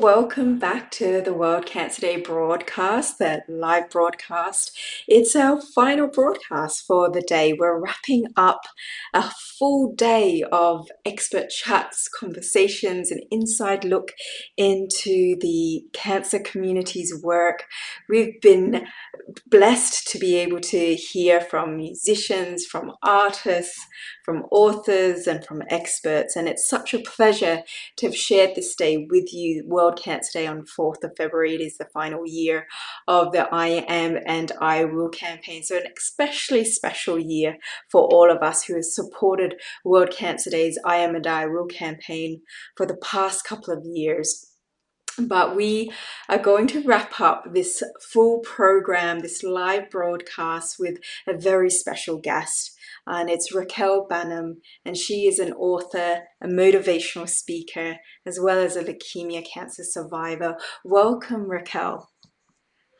welcome back to the World Cancer Day broadcast, that live broadcast. It's our final broadcast for the day. We're wrapping up a full day of expert chats, conversations, an inside look into the cancer community's work. We've been blessed to be able to hear from musicians, from artists, from authors, and from experts, and it's such a pleasure to have shared this day with you. World Cancer Day on 4th of February. It is the final year of the I Am and I Will campaign. So an especially special year for all of us who have supported World Cancer Day's I Am and I Will campaign for the past couple of years. But we are going to wrap up this full program, this live broadcast, with a very special guest. And it's Raquel Bahnam, and she is an author, a motivational speaker, as well as a leukemia cancer survivor. Welcome, Raquel.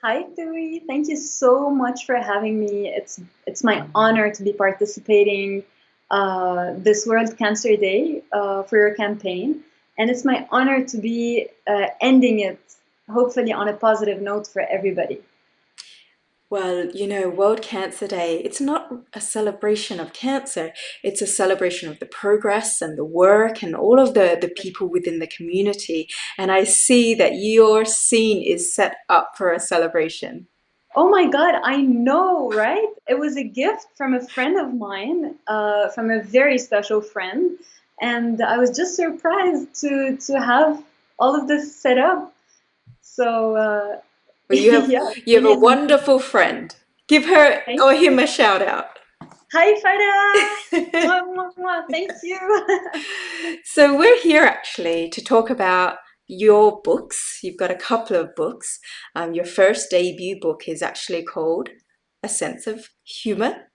Hi, Dewey. Thank you so much for having me. It's my honor to be participating this World Cancer Day for your campaign. And it's my honor to be ending it, hopefully on a positive note for everybody. Well, you know, World Cancer Day, it's not a celebration of cancer. It's a celebration of the progress and the work and all of the people within the community. And I see that your scene is set up for a celebration. Oh my God, I know, right? It was a gift from a friend of mine, from a very special friend. And I was just surprised to have all of this set up. So, Well, yeah, you have really a amazing. wonderful friend. Give her Thank or him you. a shout out. Hi, Farah. Mwah, mwah, mwah. Thank you. So we're here actually to talk about your books. You've got a couple of books. Your first debut book is actually called A Sense of Tumor.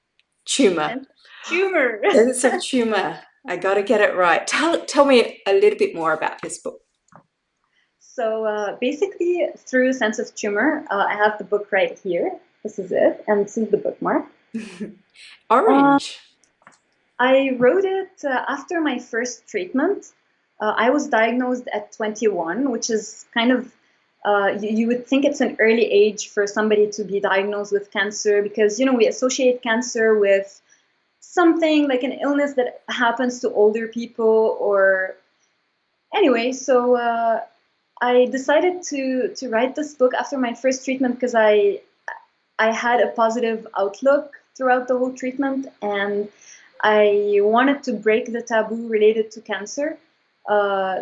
And tumor. Sense of Tumor. I got to get it right. Tell me a little bit more about this book. So basically, through Sense of Tumor, I have the book right here. This is it, and this is the bookmark. Uh, Orange. I wrote it after my first treatment. I was diagnosed at 21, which is kind of, you would think it's an early age for somebody to be diagnosed with cancer because, you know, we associate cancer with something like an illness that happens to older people or anyway. So I decided to write this book after my first treatment because I had a positive outlook throughout the whole treatment, and I wanted to break the taboo related to cancer.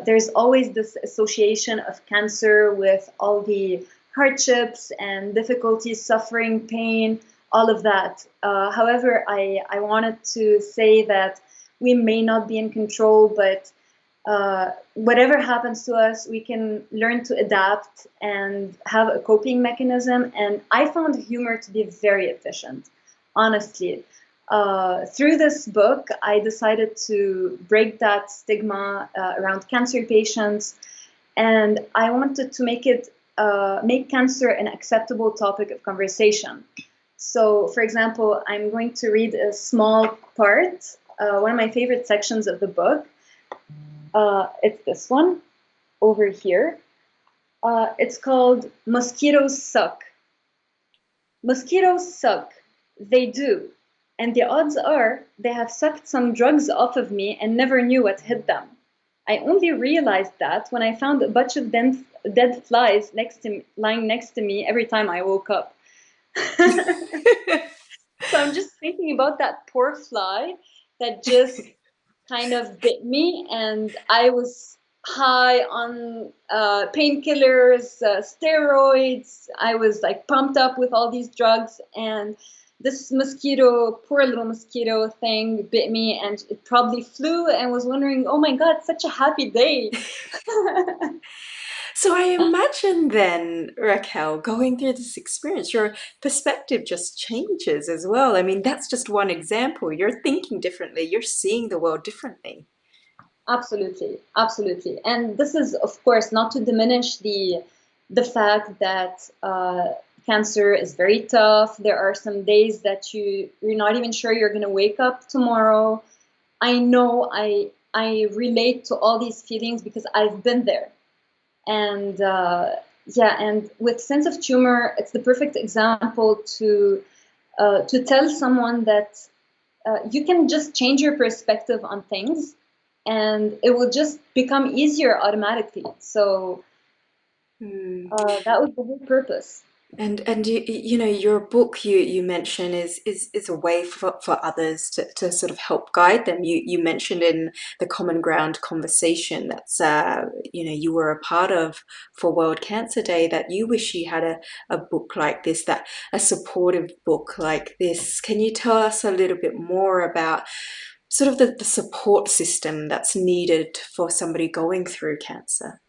There's always this association of cancer with all the hardships and difficulties, suffering, pain, all of that. However, I wanted to say that we may not be in control, but whatever happens to us, we can learn to adapt and have a coping mechanism. And I found humor to be very efficient, honestly. Through this book, I decided to break that stigma around cancer patients, and I wanted to make cancer an acceptable topic of conversation. So, for example, I'm going to read a small part, one of my favorite sections of the book. It's this one over here. It's called Mosquitoes Suck. Mosquitoes suck. They do. And the odds are they have sucked some drugs off of me and never knew what hit them. I only realized that when I found a bunch of dead flies lying next to me every time I woke up. So I'm just thinking about that poor fly that just kind of bit me, and I was high on painkillers, steroids. I was like pumped up with all these drugs, and this mosquito, poor little mosquito thing, bit me, and it probably flew and was wondering, oh my God, such a happy day. So I imagine then, Raquel, going through this experience, your perspective just changes as well. I mean, that's just one example. You're thinking differently, you're seeing the world differently. Absolutely, absolutely. And this is, of course, not to diminish the fact that cancer is very tough. There are some days that you're not even sure you're going to wake up tomorrow. I know I relate to all these feelings because I've been there. And yeah, and with Sense of Tumor, it's the perfect example to tell someone that you can just change your perspective on things, and it will just become easier automatically. So Mm. that was the whole purpose. And you know, your book you mention is a way for others to sort of help guide them. You mentioned in the Common Ground conversation that's you know, you were a part of for World Cancer Day, that you wish you had a book like this, that a supportive book like this. Can you tell us a little bit more about sort of the support system that's needed for somebody going through cancer?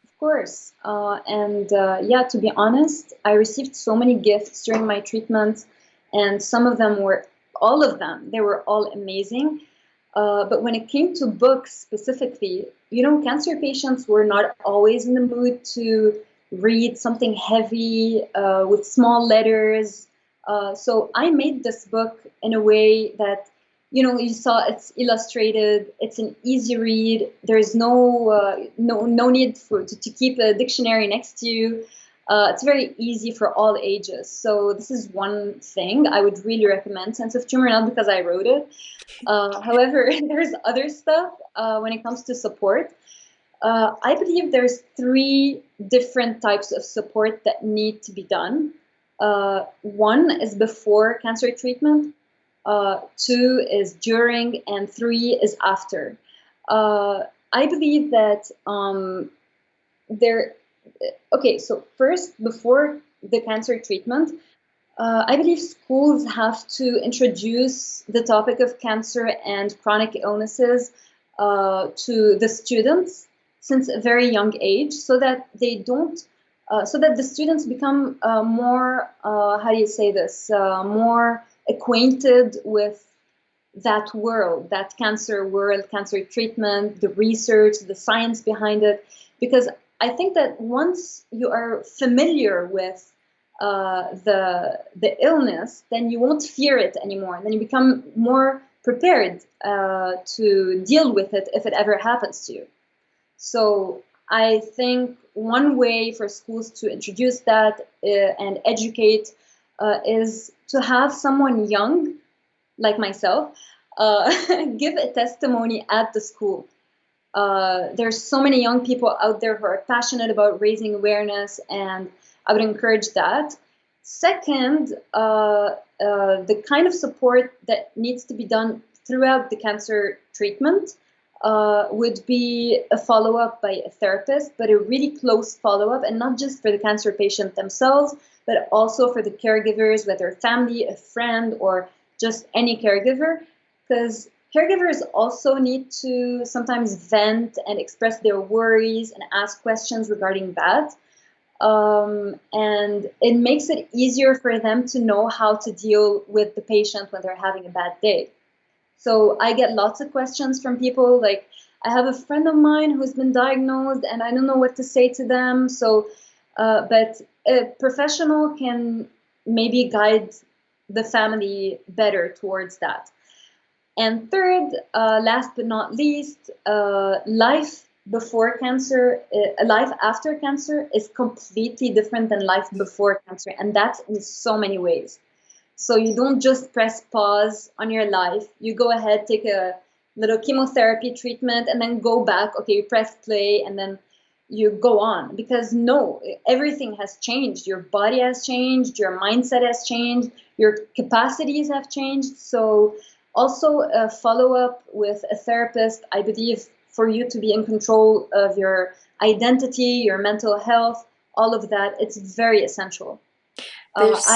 Of course. And yeah, to be honest, I received so many gifts during my treatment, and some of them were, all of them, they were all amazing. But when it came to books specifically, you know, cancer patients were not always in the mood to read something heavy with small letters. So I made this book in a way that, you know, you saw it's illustrated, it's an easy read. There's no need to keep a dictionary next to you. It's very easy for all ages. So this is one thing I would really recommend, Sense of Tumor, not because I wrote it. However, there's other stuff when it comes to support. I believe there's three different types of support that need to be done. One is before cancer treatment, two is during, and three is after. I believe that there. Okay, so first, before the cancer treatment, I believe schools have to introduce the topic of cancer and chronic illnesses to the students since a very young age, so that they don't, so that the students become more, how do you say this, more acquainted with that world, that cancer world, cancer treatment, the research, the science behind it. Because I think that once you are familiar with the illness, then you won't fear it anymore. Then you become more prepared to deal with it if it ever happens to you. So I think one way for schools to introduce that and educate is to have someone young like myself, give a testimony at the school. There's so many young people out there who are passionate about raising awareness, and I would encourage that. Second, the kind of support that needs to be done throughout the cancer treatment would be a follow-up by a therapist, but a really close follow-up, and not just for the cancer patient themselves, but also for the caregivers, whether family, a friend, or just any caregiver, because caregivers also need to sometimes vent and express their worries and ask questions regarding that. And it makes it easier for them to know how to deal with the patient when they're having a bad day. So I get lots of questions from people like, I have a friend of mine who's been diagnosed and I don't know what to say to them. So, but a professional can maybe guide the family better towards that. And third, last but not least, life before cancer, life after cancer is completely different than life before cancer. And that's in so many ways. So you don't just press pause on your life. You go ahead, take a little chemotherapy treatment, and then go back. Okay, you press play, and then you go on. Because no, everything has changed. Your body has changed. Your mindset has changed. Your capacities have changed. So also a follow-up with a therapist, I believe, for you to be in control of your identity, your mental health, all of that, it's very essential. I There's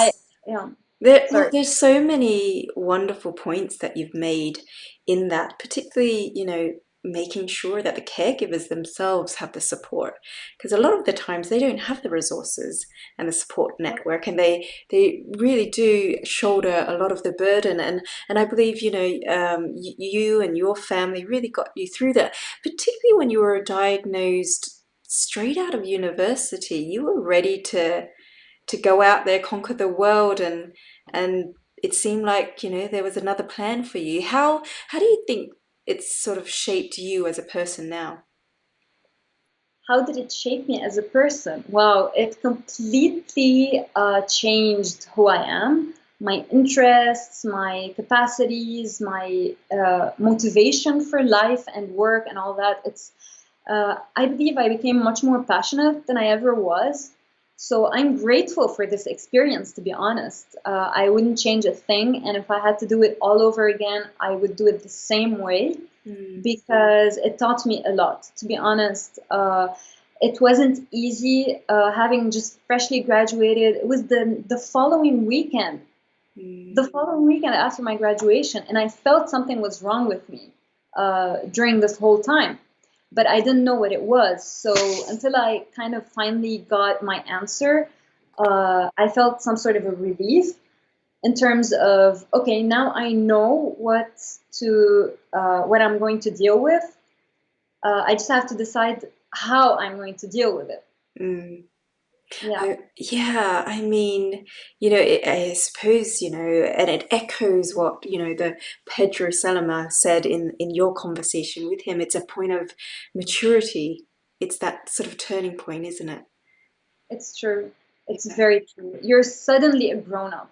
yeah. Well, Sorry. there's so many wonderful points that you've made in that, particularly, you know, making sure that the caregivers themselves have the support. Because a lot of the times they don't have the resources and the support network, and they really do shoulder a lot of the burden. And I believe, you know, you and your family really got you through that, particularly when you were diagnosed straight out of university. You were ready to go out there, conquer the world, and it seemed like, you know, there was another plan for you. How do you think it's sort of shaped you as a person now? how did it shape me as a person? Wow, it completely changed who I am, my interests, my capacities, my motivation for life and work and all that. I believe I became much more passionate than I ever was. So I'm grateful for this experience, to be honest. I wouldn't change a thing, and if I had to do it all over again, I would do it the same way Mm, because it taught me a lot. To be honest, it wasn't easy having just freshly graduated. It was the following weekend, mm, the following weekend after my graduation, and I felt something was wrong with me during this whole time, but I didn't know what it was. So until I kind of finally got my answer, I felt some sort of a relief in terms of, okay, now I know what I'm going to deal with. I just have to decide how I'm going to deal with it. mm. Yeah, Yeah, I mean, I suppose, and it echoes what, the Pedro Salama said in your conversation with him. It's a point of maturity. It's that sort of turning point, isn't it? it's true. It's Yeah, very true. You're suddenly a grown up.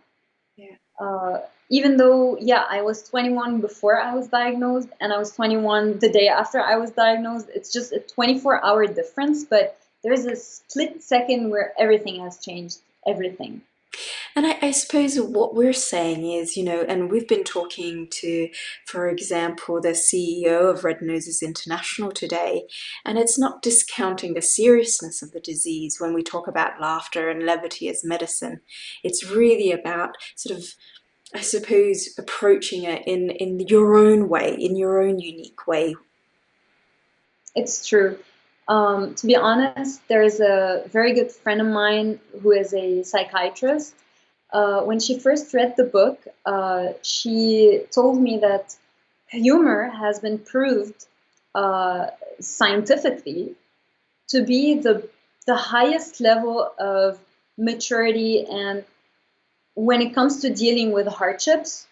yeah. Uh, Even though, yeah, I was 21 before I was diagnosed, and I was 21 the day after I was diagnosed. It's just a 24-hour difference, but there's a split second where everything has changed. Everything. And I suppose what we're saying is, and we've been talking to, for example, the CEO of Red Noses International today, and it's not discounting the seriousness of the disease when we talk about laughter and levity as medicine. It's really about sort of, I suppose, approaching it in your own way, in your own unique way. It's true. To be honest, there's a very good friend of mine who is a psychiatrist. When she first read the book, she told me that humor has been proved uh, scientifically to be the highest level of maturity, and when it comes to dealing with hardships,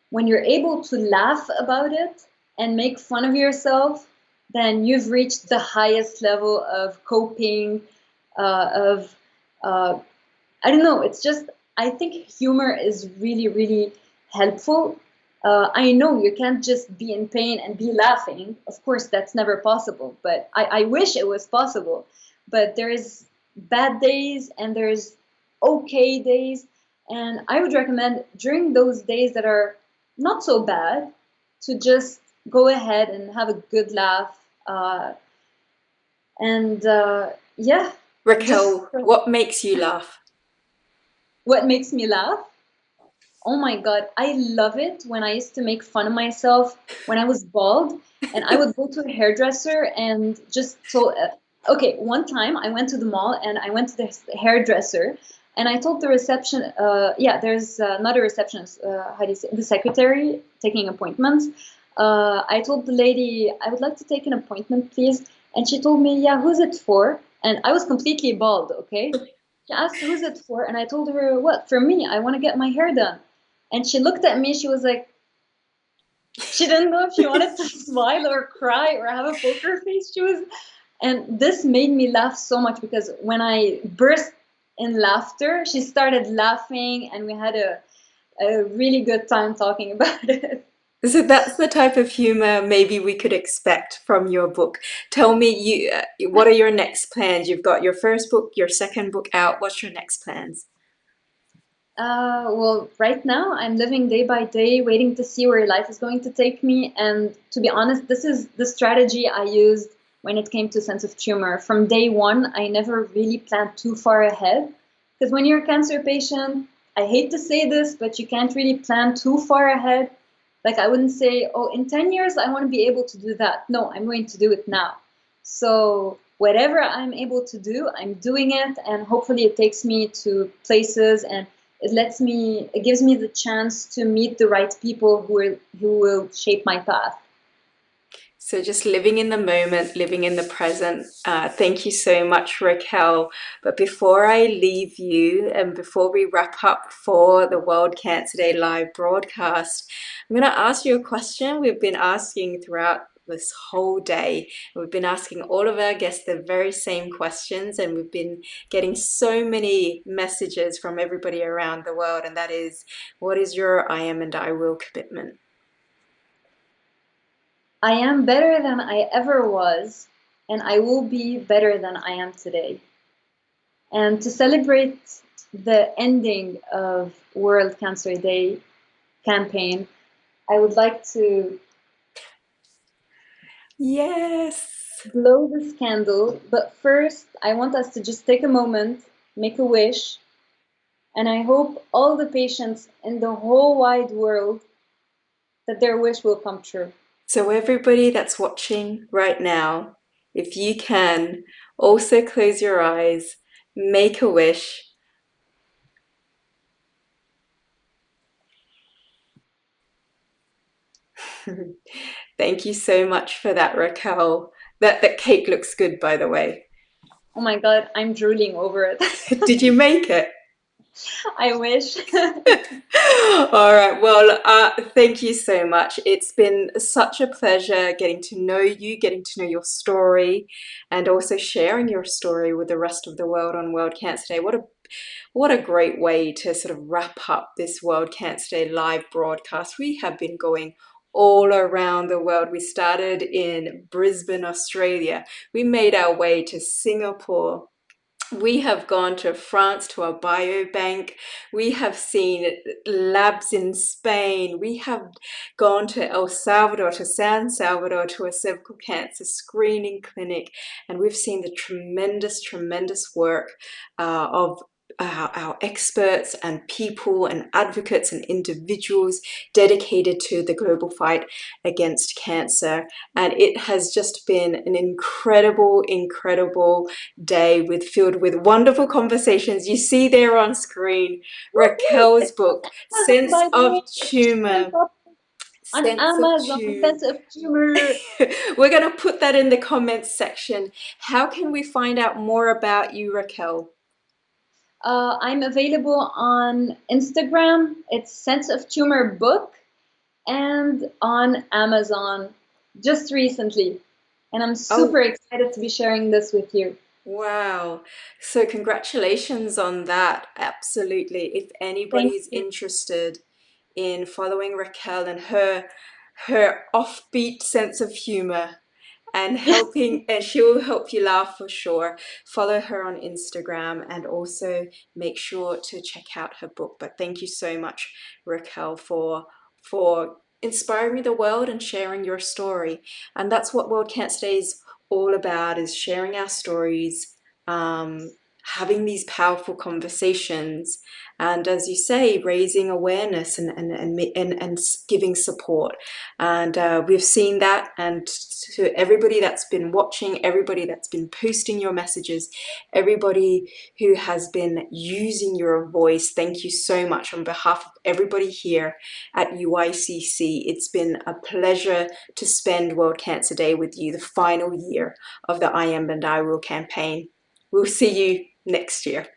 when you're able to laugh about it and make fun of yourself, then you've reached the highest level of coping, of uh, I don't know. It's just, I think humor is really, really helpful. I know you can't just be in pain and be laughing. Of course, that's never possible, but I wish it was possible. But there's bad days and there's okay days. And I would recommend during those days that are not so bad to just go ahead and have a good laugh. And yeah, just Raquel, what makes you laugh? what makes me laugh. Oh my God, I love it when I used to make fun of myself when I was bald, and I would go to a hairdresser and just okay, one time I went to the mall and I went to the hairdresser and I told the reception, yeah, there's not a receptionist, how do you say, the secretary taking appointments. I told the lady, I would like to take an appointment, please. And she told me, yeah, who's it for? And I was completely bald, okay? She asked, who's it for? And I told her, what, for me, I want to get my hair done. And she looked at me, she was like, she didn't know if she wanted to smile or cry or have a poker face. And this made me laugh so much because when I burst in laughter, she started laughing and we had a really good time talking about it. So that's the type of humor maybe we could expect from your book. Tell me, what are your next plans? You've got your first book, your second book out. What's your next plans? Well, right now I'm living day by day, waiting to see where life is going to take me. And to be honest, this is the strategy I used when it came to Sense of Tumor. From day one, I never really planned too far ahead. Because when you're a cancer patient, I hate to say this, but you can't really plan too far ahead. Like, I wouldn't say, oh, in 10 years, I want to be able to do that. No, I'm going to do it now. So, whatever I'm able to do, I'm doing it. And hopefully, it takes me to places and it gives me the chance to meet the right people who will shape my path. So just living in the moment, living in the present. Thank you so much, Raquel. But before I leave you and before we wrap up for the World Cancer Day live broadcast, I'm going to ask you a question we've been asking throughout this whole day. We've been asking all of our guests the very same questions, and we've been getting so many messages from everybody around the world, and that is, what is your I am and I will commitment? I am better than I ever was, and I will be better than I am today. And to celebrate the ending of World Cancer Day campaign, I would like to Yes. blow this candle. But first, I want us to just take a moment, make a wish, and I hope all the patients in the whole wide world that their wish will come true. So, everybody that's watching right now, if you can, also close your eyes, make a wish. Thank you so much for that, Raquel. That cake looks good, by the way. Oh my God, I'm drooling over it. Did you make it? I wish. All right. Well, thank you so much. It's been such a pleasure getting to know you, getting to know your story, and also sharing your story with the rest of the world on World Cancer Day. What a great way to sort of wrap up this World Cancer Day live broadcast. We have been going all around the world. We started in Brisbane, Australia. We made our way to Singapore. We have gone to France to a biobank. We have seen labs in Spain. We have gone to El Salvador, to San Salvador, to a cervical cancer screening clinic. And we've seen the tremendous, tremendous work of our experts and people and advocates and individuals dedicated to the global fight against cancer. And it has just been an incredible, incredible day filled with wonderful conversations. You see there on screen Raquel's book, Sense By the of way, Tumor. on Sense of Amazon, Tumor. Sense of Tumor. We're going to put that in the comments section. How can we find out more about you, Raquel? I'm available on Instagram. It's Sense of Tumor Book, and on Amazon just recently. And I'm super Oh, excited to be sharing this with you. wow. So congratulations on that. Absolutely. If Thank anybody's you. interested in following Raquel and her offbeat sense of humor and helping, and she will help you laugh for sure. Follow her on Instagram and also make sure to check out her book. But thank you so much, Raquel, for inspiring the world and sharing your story. And that's what World Cancer Day is all about, is sharing our stories, um, having these powerful conversations, and as you say, raising awareness and giving support. And we've seen that. And to everybody that's been watching, everybody that's been posting your messages, everybody who has been using your voice, thank you so much on behalf of everybody here at UICC. It's been a pleasure to spend World Cancer Day with you, the final year of the I Am and I Will campaign. We'll see you next year.